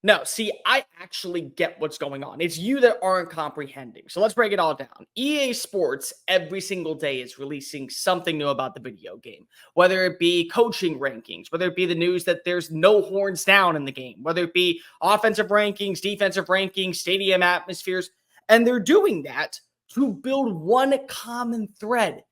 No, see, I actually get what's going on. It's you that aren't comprehending. So let's break it all down. EA Sports every single day is releasing something new about the video game, whether it be coaching rankings, whether it be the news that there's no horns down in the game, whether it be offensive rankings, defensive rankings, stadium atmospheres. And they're doing that to build one common thread: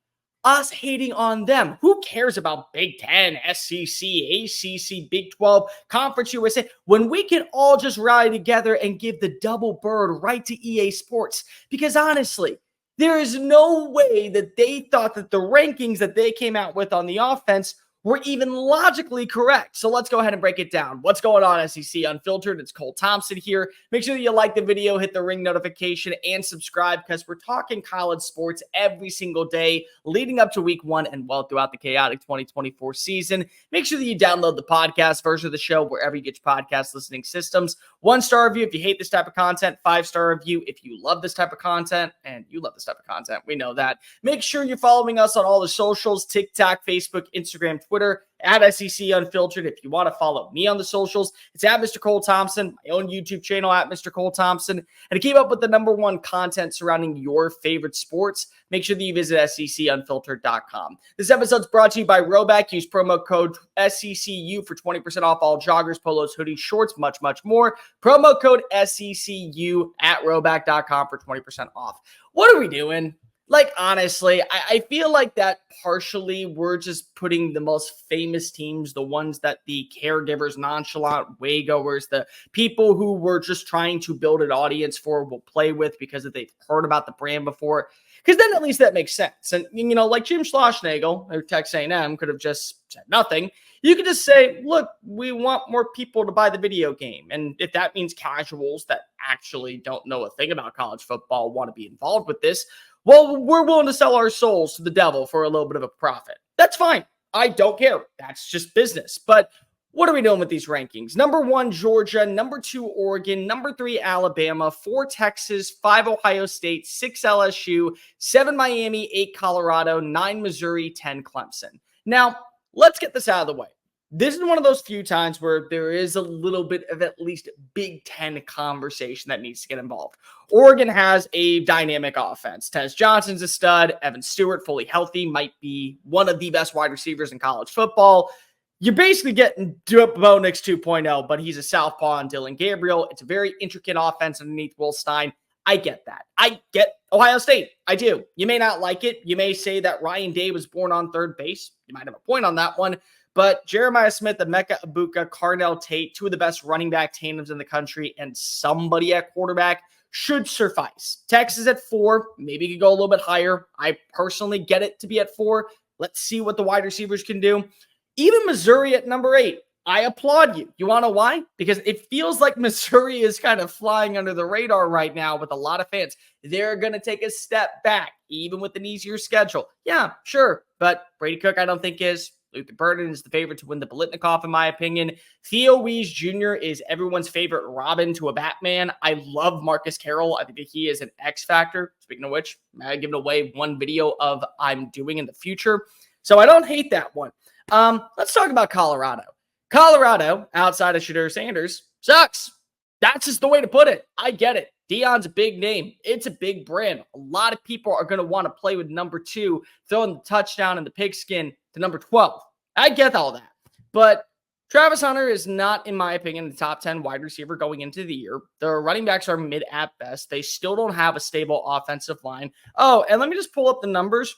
us hating on them. Who cares about Big 10, SEC, ACC, Big 12, Conference USA, when we can all just rally together and give the double bird right to EA Sports? Because honestly, there is no way that they thought that the rankings that they came out with on the offense were even logically correct. So let's go ahead and break it down. What's going on, SEC Unfiltered? It's Cole Thompson here. Make sure that you like the video, hit the ring notification, and subscribe, because we're talking college sports every single day leading up to week 1 and well throughout the chaotic 2024 season. Make sure that you download the podcast version of the show wherever you get your podcast listening systems. 1-star review if you hate this type of content, 5-star review if you love this type of content, and you love this type of content. We know that. Make sure you're following us on all the socials: TikTok, Facebook, Instagram, Twitter, at SEC Unfiltered. If you want to follow me on the socials, it's at Mr. Cole Thompson, my own YouTube channel at Mr. Cole Thompson. And to keep up with the #1 content surrounding your favorite sports, make sure that you visit SECUnfiltered.com. This episode's brought to you by RHOBACK. Use promo code SECU for 20% off all joggers, polos, hoodies, shorts, much, much more. Promo code SECU at RHOBACK.com for 20% off. What are we doing? Like, honestly, I feel like that partially we're just putting the most famous teams, the ones that the caregivers, nonchalant waygoers, the people who were just trying to build an audience for will play with because they've heard about the brand before. Because then at least that makes sense. And, you know, like Jim Schlossnagle or Texas A&M could have just said nothing. You could just say, look, we want more people to buy the video game. And if that means casuals that actually don't know a thing about college football want to be involved with this, well, we're willing to sell our souls to the devil for a little bit of a profit. That's fine. I don't care. That's just business. But what are we doing with these rankings? #1, Georgia. #2, Oregon. #3, Alabama. 4, Texas. 5, Ohio State. 6, LSU. 7, Miami. 8, Colorado. 9, Missouri. 10, Clemson. Now, let's get this out of the way. This is one of those few times where there is a little bit of at least Big 10 conversation that needs to get involved. Oregon has a dynamic offense. Tez Johnson's a stud. Evan Stewart, fully healthy, might be one of the best wide receivers in college football. You're basically getting Bo Nix 2.0, but he's a southpaw and Dylan Gabriel. It's a very intricate offense underneath Will Stein. I get that. I get Ohio State. I do. You may not like it. You may say that Ryan Day was born on third base. You might have a point on that one. But Jeremiah Smith, Emeka Egbuka, Carnell Tate, 2 of the best running back tandems in the country, and somebody at quarterback should suffice. Texas at 4. Maybe you could go a little bit higher. I personally get it to be at 4. Let's see what the wide receivers can do. Even Missouri at #8. I applaud you. You want to know why? Because it feels like Missouri is kind of flying under the radar right now with a lot of fans. They're going to take a step back, even with an easier schedule. Yeah, sure. But Brady Cook, I don't think is. Luther Burden is the favorite to win the Biletnikoff, in my opinion. Theo Wease Jr. is everyone's favorite Robin to a Batman. I love Marcus Carroll. I think that he is an X factor. Speaking of which, I'm giving away one video of I'm doing in the future. So I don't hate that one. Let's talk about Colorado. Colorado, outside of Shedeur Sanders, sucks. That's just the way to put it. I get it. Deion's a big name. It's a big brand. A lot of people are going to want to play with #2, throwing the touchdown and the pigskin to #12. I get all that. But Travis Hunter is not, in my opinion, the top 10 wide receiver going into the year. The running backs are mid at best. They still don't have a stable offensive line. Oh, and let me just pull up the numbers.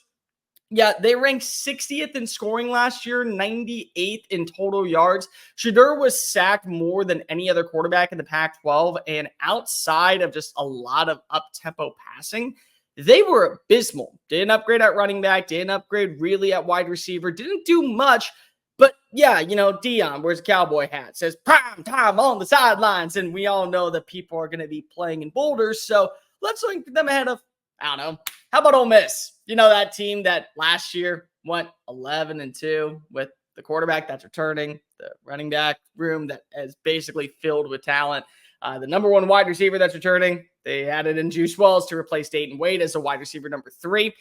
Yeah, they ranked 60th in scoring last year, 98th in total yards. Shedeur was sacked more than any other quarterback in the Pac-12, and outside of just a lot of up-tempo passing, they were abysmal. Didn't upgrade at running back, didn't upgrade really at wide receiver, didn't do much. But yeah, you know, Deion wears a cowboy hat, says prime time on the sidelines, and we all know that people are going to be playing in boulders, so let's rank them ahead of, I don't know, how about Ole Miss? You know, that team that last year went 11-2 with the quarterback that's returning, the running back room that is basically filled with talent, the #1 wide receiver that's returning. They added in Juice Wells to replace Dayton Wade as a wide receiver #3.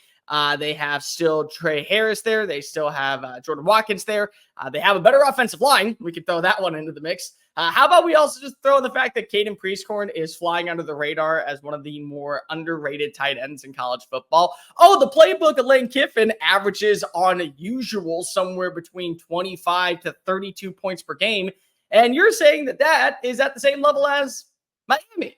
They have still Trey Harris there. They still have Jordan Watkins there. They have a better offensive line. We could throw that one into the mix. How about we also just throw in the fact that Caden Prieskorn is flying under the radar as one of the more underrated tight ends in college football? Oh, the playbook of Lane Kiffin averages on usual somewhere between 25 to 32 points per game. And you're saying that that is at the same level as Miami.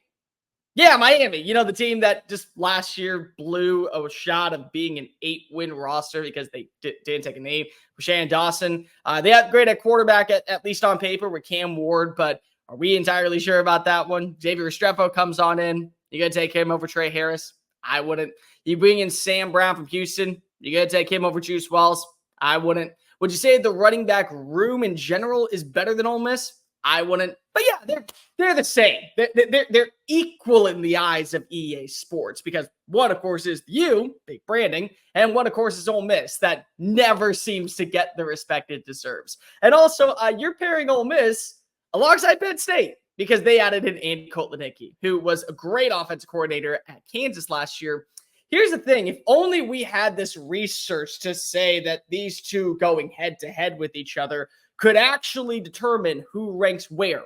Yeah, Miami, the team that just last year blew a shot of being an 8-win roster because they didn't take a name. Shannon Dawson, they upgraded at quarterback, at least on paper, with Cam Ward, but are we entirely sure about that one? Xavier Restrepo comes on in. You going to take him over Trey Harris? I wouldn't. You bring in Sam Brown from Houston. You going to take him over Juice Wells? I wouldn't. Would you say the running back room in general is better than Ole Miss? I wouldn't. But yeah, they're the same. They're equal in the eyes of EA Sports because one, of course, is you, big branding, and one, of course, is Ole Miss that never seems to get the respect it deserves. And also, you're pairing Ole Miss alongside Penn State because they added in Andy Kotlanicki, who was a great offensive coordinator at Kansas last year. Here's the thing. If only we had this research to say that these two going head-to-head with each other could actually determine who ranks where.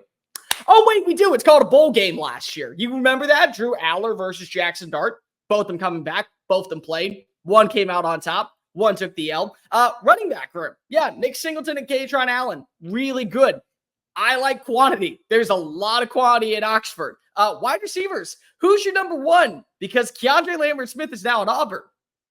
Oh, wait, we do. It's called a bowl game last year. You remember that? Drew Aller versus Jackson Dart. Both of them coming back. Both of them played. One came out on top. One took the L. Running back room. Yeah, Nick Singleton and Katron Allen. Really good. I like quantity. There's a lot of quantity at Oxford. Wide receivers. Who's your number one? Because Keandre Lambert-Smith is now at Auburn.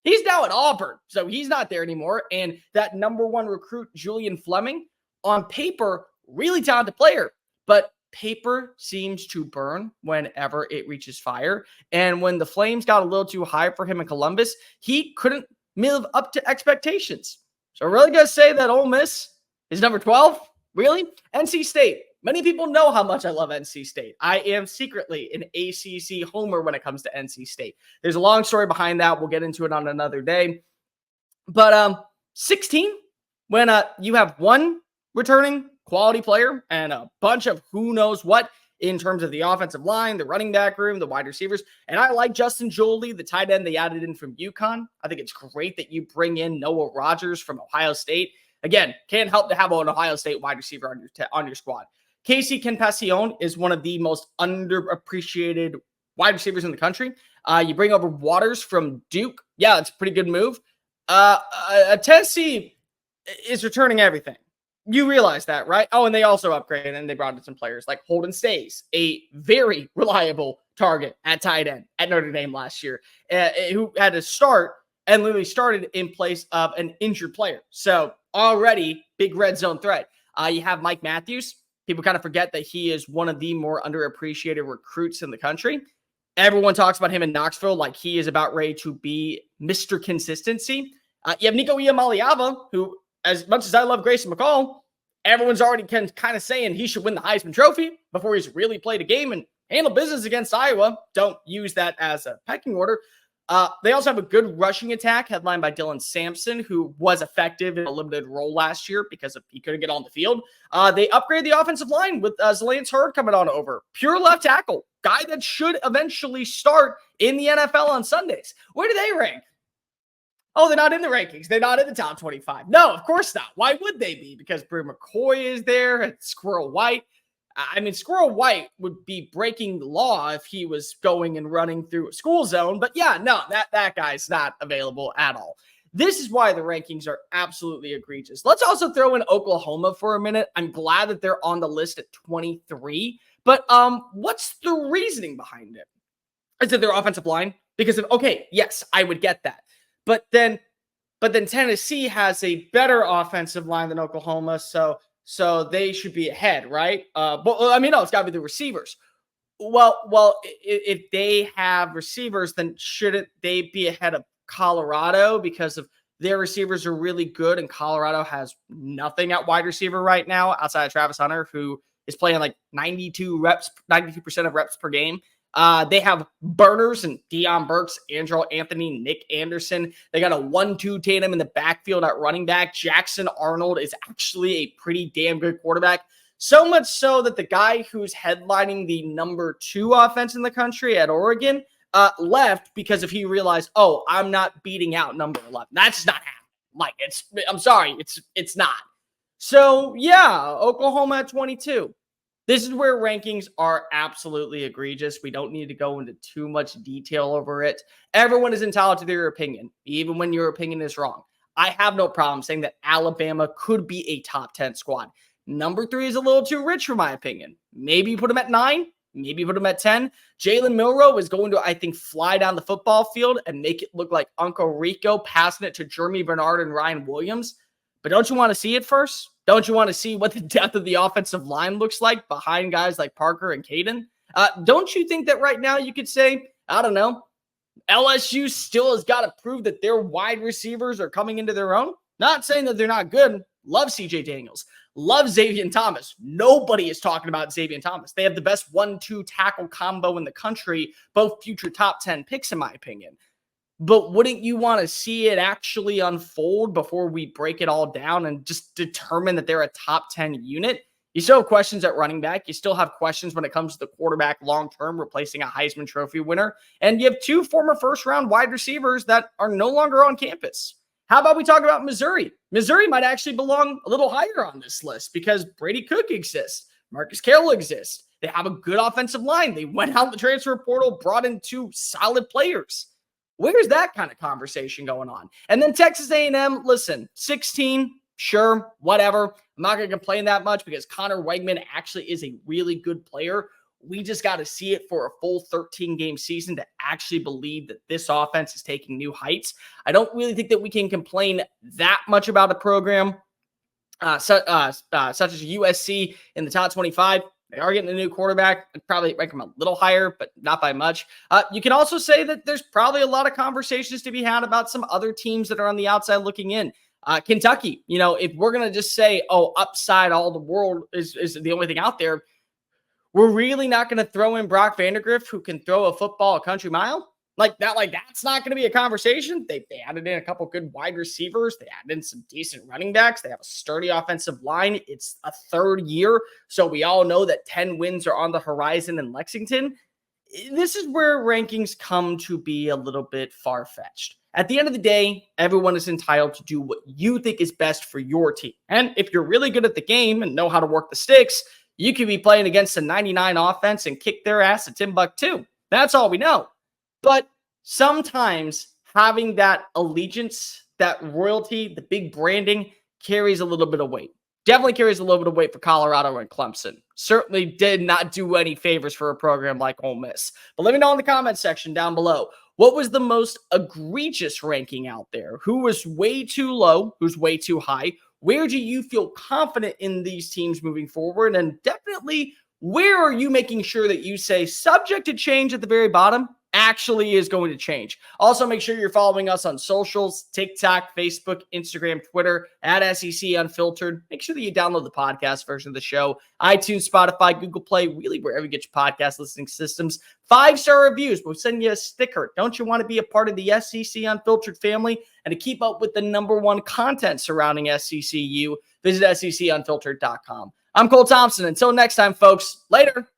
He's now at Auburn, so he's not there anymore. And that number one recruit, Julian Fleming, on paper, really talented player. But paper seems to burn whenever it reaches fire. And when the flames got a little too high for him in Columbus, he couldn't live up to expectations. So I'm really going to say that Ole Miss is number 12. Really? NC State. Many people know how much I love NC State. I am secretly an ACC homer when it comes to NC State. There's a long story behind that. We'll get into it on another day. But 16, when you have one returning quality player and a bunch of who knows what in terms of the offensive line, the running back room, the wide receivers. And I like Justin Jolie, the tight end they added in from UConn. I think it's great that you bring in Noah Rogers from Ohio State. Again, can't help to have an Ohio State wide receiver on your squad. Casey Kenpasion is one of the most underappreciated wide receivers in the country. You bring over Waters from Duke. Yeah, that's a pretty good move. Tennessee is returning everything. You realize that, right? Oh, and they also upgraded and they brought in some players like Holden Stays, a very reliable target at tight end at Notre Dame last year, who had to start and literally started in place of an injured player. So already big red zone threat. You have Mike Matthews. People kind of forget that he is one of the more underappreciated recruits in the country. Everyone talks about him in Knoxville like he is about ready to be Mr. Consistency. You have Nico Iamaleava, who, as much as I love Grayson McCall, everyone's already kind of saying he should win the Heisman Trophy before he's really played a game and handle business against Iowa. Don't use that as a pecking order. They also have a good rushing attack headlined by Dylan Sampson, who was effective in a limited role last year because he couldn't get on the field. They upgraded the offensive line with Zalance Hurd coming on over. Pure left tackle, guy that should eventually start in the NFL on Sundays. Where do they rank? Oh, they're not in the rankings. They're not in the top 25. No, of course not. Why would they be? Because Brew McCoy is there and Squirrel White. I mean, Squirrel White would be breaking the law if he was going and running through a school zone. But yeah, no, that guy's not available at all. This is why the rankings are absolutely egregious. Let's also throw in Oklahoma for a minute. I'm glad that they're on the list at 23. But what's the reasoning behind it? Is it their offensive line? Because okay, yes, I would get that. But then Tennessee has a better offensive line than Oklahoma, so they should be ahead, right? But I mean, no, it's got to be the receivers. Well, if they have receivers, then shouldn't they be ahead of Colorado because of their receivers are really good, and Colorado has nothing at wide receiver right now outside of Travis Hunter, who is playing like 92% of reps per game. They have burners and Deion Burks, Andrew Anthony, Nick Anderson. They got a 1-2 tandem in the backfield at running back. Jackson Arnold is actually a pretty damn good quarterback. So much so that the guy who's headlining the number 2 offense in the country at Oregon left because if he realized, oh, I'm not beating out number 11. That's just not happening. Like, I'm sorry, it's not. So, yeah, Oklahoma at 22. This is where rankings are absolutely egregious. We don't need to go into too much detail over it. Everyone is entitled to their opinion, even when your opinion is wrong. I have no problem saying that Alabama could be a top 10 squad. Number 3 is a little too rich for my opinion. Maybe you put him at 9. Maybe put him at 10. Jalen Milroe is going to, I think, fly down the football field and make it look like Uncle Rico passing it to Jeremy Bernard and Ryan Williams. But don't you want to see it first? Don't you want to see what the depth of the offensive line looks like behind guys like Parker and Caden? Don't you think that right now you could say, I don't know, LSU still has got to prove that their wide receivers are coming into their own? Not saying that they're not good. Love CJ Daniels. Love Xavier Thomas. Nobody is talking about Xavier Thomas. They have the best 1-2 tackle combo in the country, both future top 10 picks, in my opinion. But wouldn't you want to see it actually unfold before we break it all down and just determine that they're a top 10 unit? You still have questions at running back. You still have questions when it comes to the quarterback long-term, replacing a Heisman Trophy winner. And you have 2 former first-round wide receivers that are no longer on campus. How about we talk about Missouri? Missouri might actually belong a little higher on this list because Brady Cook exists. Marcus Carroll exists. They have a good offensive line. They went out the transfer portal, brought in 2 solid players. Where's that kind of conversation going on? And then Texas A&M, listen, 16, sure, whatever. I'm not going to complain that much because Connor Wegman actually is a really good player. We just got to see it for a full 13-game season to actually believe that this offense is taking new heights. I don't really think that we can complain that much about a program such as USC in the top 25. They are getting a new quarterback. I'd probably rank them a little higher, but not by much. You can also say that there's probably a lot of conversations to be had about some other teams that are on the outside looking in. Kentucky, if we're going to just say, oh, upside all the world is the only thing out there, we're really not going to throw in Brock Vandagriff, who can throw a football a country mile? That's not going to be a conversation. They added in a couple good wide receivers. They added in some decent running backs. They have a sturdy offensive line. It's a 3rd year, so we all know that 10 wins are on the horizon in Lexington. This is where rankings come to be a little bit far-fetched. At the end of the day, everyone is entitled to do what you think is best for your team. And if you're really good at the game and know how to work the sticks, you could be playing against a 99 offense and kick their ass at Timbuktu. That's all we know. But sometimes having that allegiance, that royalty, the big branding carries a little bit of weight. Definitely carries a little bit of weight for Colorado and Clemson. Certainly did not do any favors for a program like Ole Miss. But let me know in the comment section down below. What was the most egregious ranking out there? Who was way too low? Who's way too high? Where do you feel confident in these teams moving forward? And definitely, where are you making sure that you say subject to change at the very bottom actually is going to change? Also, make sure you're following us on socials, TikTok, Facebook, Instagram, Twitter, at SEC Unfiltered. Make sure that you download the podcast version of the show, iTunes, Spotify, Google Play, really wherever you get your podcast listening systems. 5-star reviews. We'll send you a sticker. Don't you want to be a part of the SEC Unfiltered family? And to keep up with the #1 content surrounding SECU, visit SECUnfiltered.com. I'm Cole Thompson. Until next time, folks. Later.